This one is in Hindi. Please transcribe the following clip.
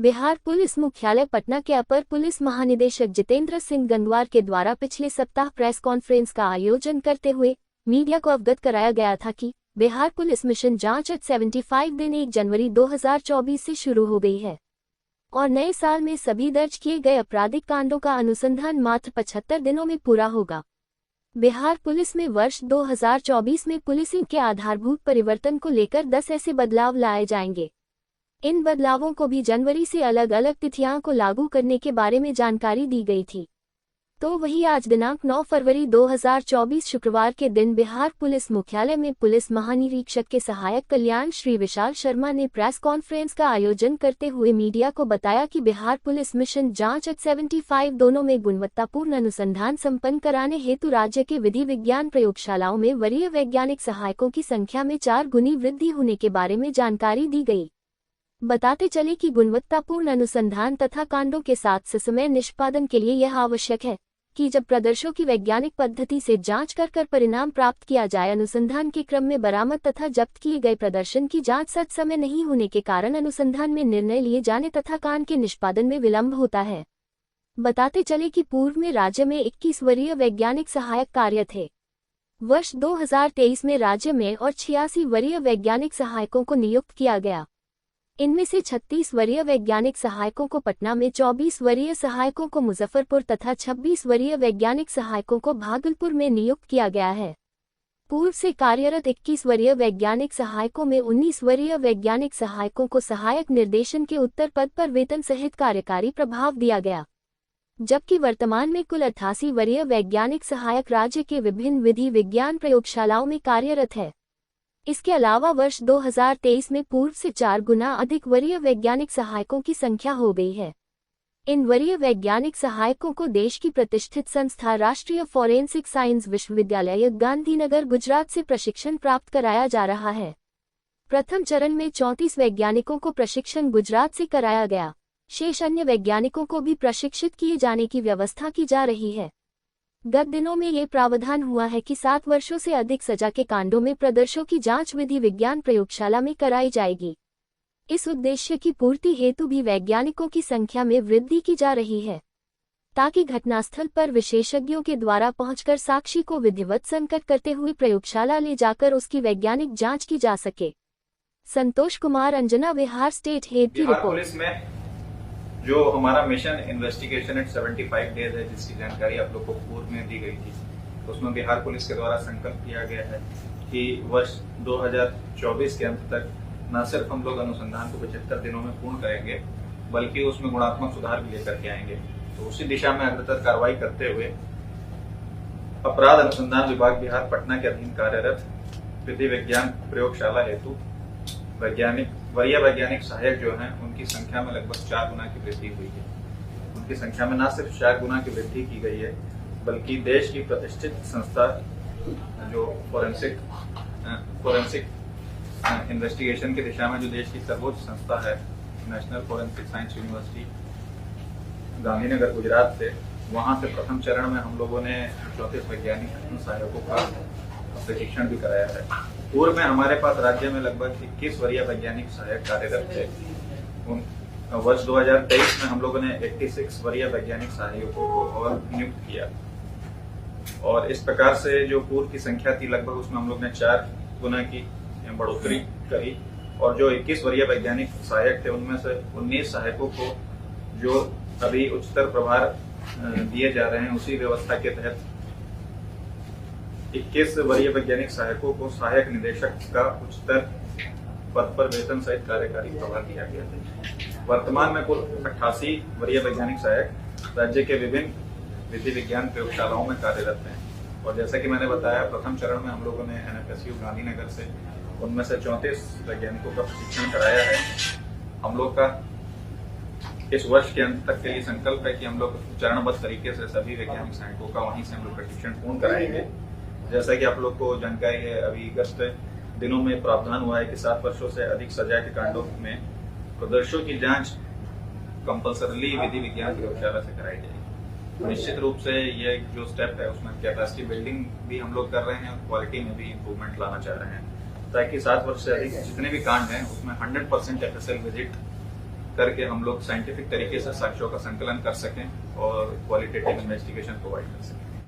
बिहार पुलिस मुख्यालय पटना के अपर पुलिस महानिदेशक जितेंद्र सिंह गंगवार के द्वारा पिछले सप्ताह प्रेस कॉन्फ्रेंस का आयोजन करते हुए मीडिया को अवगत कराया गया था कि बिहार पुलिस मिशन जांच 75 दिन 1 जनवरी 2024 से शुरू हो गई है और नए साल में सभी दर्ज किए गए आपराधिक कांडों का अनुसंधान मात्र 75 दिनों में पूरा होगा। बिहार पुलिस में वर्ष 2024 में पुलिसिंग के आधारभूत परिवर्तन को लेकर 10 ऐसे बदलाव लाए जाएंगे। इन बदलावों को भी जनवरी से अलग अलग तिथियां को लागू करने के बारे में जानकारी दी गई थी। तो वही आज दिनांक 9 फरवरी 2024 शुक्रवार के दिन बिहार पुलिस मुख्यालय में पुलिस महानिरीक्षक के सहायक कल्याण श्री विशाल शर्मा ने प्रेस कॉन्फ्रेंस का आयोजन करते हुए मीडिया को बताया कि बिहार पुलिस मिशन जांच 75 दोनों में गुणवत्तापूर्ण अनुसंधान संपन्न कराने हेतु राज्य के विधि विज्ञान प्रयोगशालाओं में वरीय वैज्ञानिक सहायकों की संख्या में 4 गुनी वृद्धि होने के बारे में जानकारी दी गई। बताते चले कि गुणवत्तापूर्ण अनुसंधान तथा कांडों के साथ ससमय निष्पादन के लिए यह आवश्यक है कि जब प्रदर्शों की वैज्ञानिक पद्धति से जांच कर परिणाम प्राप्त किया जाए। अनुसंधान के क्रम में बरामद तथा जब्त किए गए प्रदर्शन की जांच सच समय नहीं होने के कारण अनुसंधान में निर्णय लिए जाने तथा कांड के निष्पादन में विलंब होता है। बताते चले कि पूर्व में राज्य में 21 वरीय वैज्ञानिक सहायक कार्य थे। वर्ष 2023 में राज्य में और 86 वरीय वैज्ञानिक सहायकों को नियुक्त किया गया। इनमें से 36 वरीय वैज्ञानिक सहायकों को पटना में, 24 वरीय सहायकों को मुजफ्फरपुर तथा 26 वरीय वैज्ञानिक सहायकों को भागलपुर में नियुक्त किया गया है। पूर्व से कार्यरत 21 वरीय वैज्ञानिक सहायकों में 19 वरीय वैज्ञानिक सहायकों को सहायक निर्देशन के उत्तर पद पर वेतन सहित कार्यकारी प्रभाव दिया गया, जबकि वर्तमान में कुल 88 वरीय वैज्ञानिक सहायक राज्य के विभिन्न विधि विज्ञान प्रयोगशालाओं में कार्यरत है। इसके अलावा वर्ष 2023 में पूर्व से 4 गुना अधिक वरीय वैज्ञानिक सहायकों की संख्या हो गई है। इन वरीय वैज्ञानिक सहायकों को देश की प्रतिष्ठित संस्था राष्ट्रीय फॉरेंसिक साइंस विश्वविद्यालय गांधीनगर गुजरात से प्रशिक्षण प्राप्त कराया जा रहा है। प्रथम चरण में 34 वैज्ञानिकों को प्रशिक्षण गुजरात से कराया गया। शेष अन्य वैज्ञानिकों को भी प्रशिक्षित किए जाने की व्यवस्था की जा रही है। गत दिनों में ये प्रावधान हुआ है कि 7 वर्षों से अधिक सजा के कांडों में प्रदर्शों की जांच विधि विज्ञान प्रयोगशाला में कराई जाएगी। इस उद्देश्य की पूर्ति हेतु भी वैज्ञानिकों की संख्या में वृद्धि की जा रही है, ताकि घटनास्थल पर विशेषज्ञों के द्वारा पहुंचकर साक्षी को विधिवत संकट करते हुए प्रयोगशाला ले जाकर उसकी वैज्ञानिक जांच की जा सके। संतोष कुमार अंजना, बिहार स्टेट हेड की रिपोर्ट। जो हमारा मिशन इन्वेस्टिगेशन एट 75 डेज है, जिसकी जानकारी आप लोग को पूर्व में दी गई थी, उसमें बिहार पुलिस के द्वारा संकल्प किया गया है कि वर्ष 2024 के अंत तक न सिर्फ हम लोग अनुसंधान को 75 दिनों में पूर्ण करेंगे, बल्कि उसमें गुणात्मक सुधार भी लेकर के आएंगे। तो उसी दिशा में अग्रतर कार्रवाई करते हुए अपराध अनुसंधान विभाग बिहार पटना के अधीन कार्यरत विधि विज्ञान प्रयोगशाला हेतु वरीय वैज्ञानिक सहायक जो हैं, उनकी संख्या में लगभग 4 गुना की वृद्धि हुई है। उनकी संख्या में न सिर्फ 4 गुना की वृद्धि की गई है, बल्कि देश की प्रतिष्ठित संस्था जो फोरेंसिक इन्वेस्टिगेशन की दिशा में जो देश की सर्वोच्च संस्था है, national forensic science university Gandhinagar Gujarat से, वहां से प्रथम चरण में हम लोगों ने 34 वैज्ञानिक सहायकों का प्रशिक्षण भी कराया है। पूर्व में हमारे पास राज्य में लगभग 21 वरीय वैज्ञानिक सहायक कार्यरत थे। वर्ष 2023 में हम लोगों ने 86 वरीय वैज्ञानिक सहायकों को और नियुक्त किया, और इस प्रकार से जो पूर्व की संख्या थी लगभग, उसमें हम लोग ने 4 गुना की बढ़ोतरी करी। और जो 21 वरीय वैज्ञानिक सहायक थे, उनमें से 19 सहायकों को जो अभी उच्चतर प्रभार दिए जा रहे हैं, उसी व्यवस्था के तहत 21 वरीय वैज्ञानिक सहायकों को सहायक निदेशक का उच्चतर पद पर वेतन सहित कार्यकारी प्रभार दिया गया है। वर्तमान में कुल 88 वरीय वैज्ञानिक सहायक राज्य के विभिन्न विधि विज्ञान प्रयोगशालाओं में कार्यरत हैं। और जैसा कि मैंने बताया, प्रथम चरण में हम लोगों ने NFSU गांधीनगर से उनमें से 34 वैज्ञानिकों का प्रशिक्षण कराया है। हम लोग का इस वर्ष के अंत तक के लिए संकल्प है कि हम लोग चरणबद्ध तरीके से सभी वैज्ञानिक सहायकों का वहीं से हम लोग प्रशिक्षण पूर्ण कराएंगे। जैसा कि आप लोग को जानकारी है, अभी गत दिनों में प्रावधान हुआ है कि 7 वर्षों से अधिक सजा के कांडों में प्रदर्शों की जांच कंपल्सरली विधि विज्ञान प्रयोगशाला से कराई जाएगी। निश्चित रूप से ये जो स्टेप है, उसमें कैपेसिटी बिल्डिंग भी हम लोग कर रहे हैं और क्वालिटी में भी इम्प्रूवमेंट लाना चाह रहे हैं, ताकि 7 वर्ष से अधिक जितने भी कांड हैं उसमें 100% FSL विजिट करके हम लोग साइंटिफिक तरीके से साक्ष्यों का संकलन कर सकें और क्वालिटेटिव इन्वेस्टिगेशन प्रोवाइड कर सकें।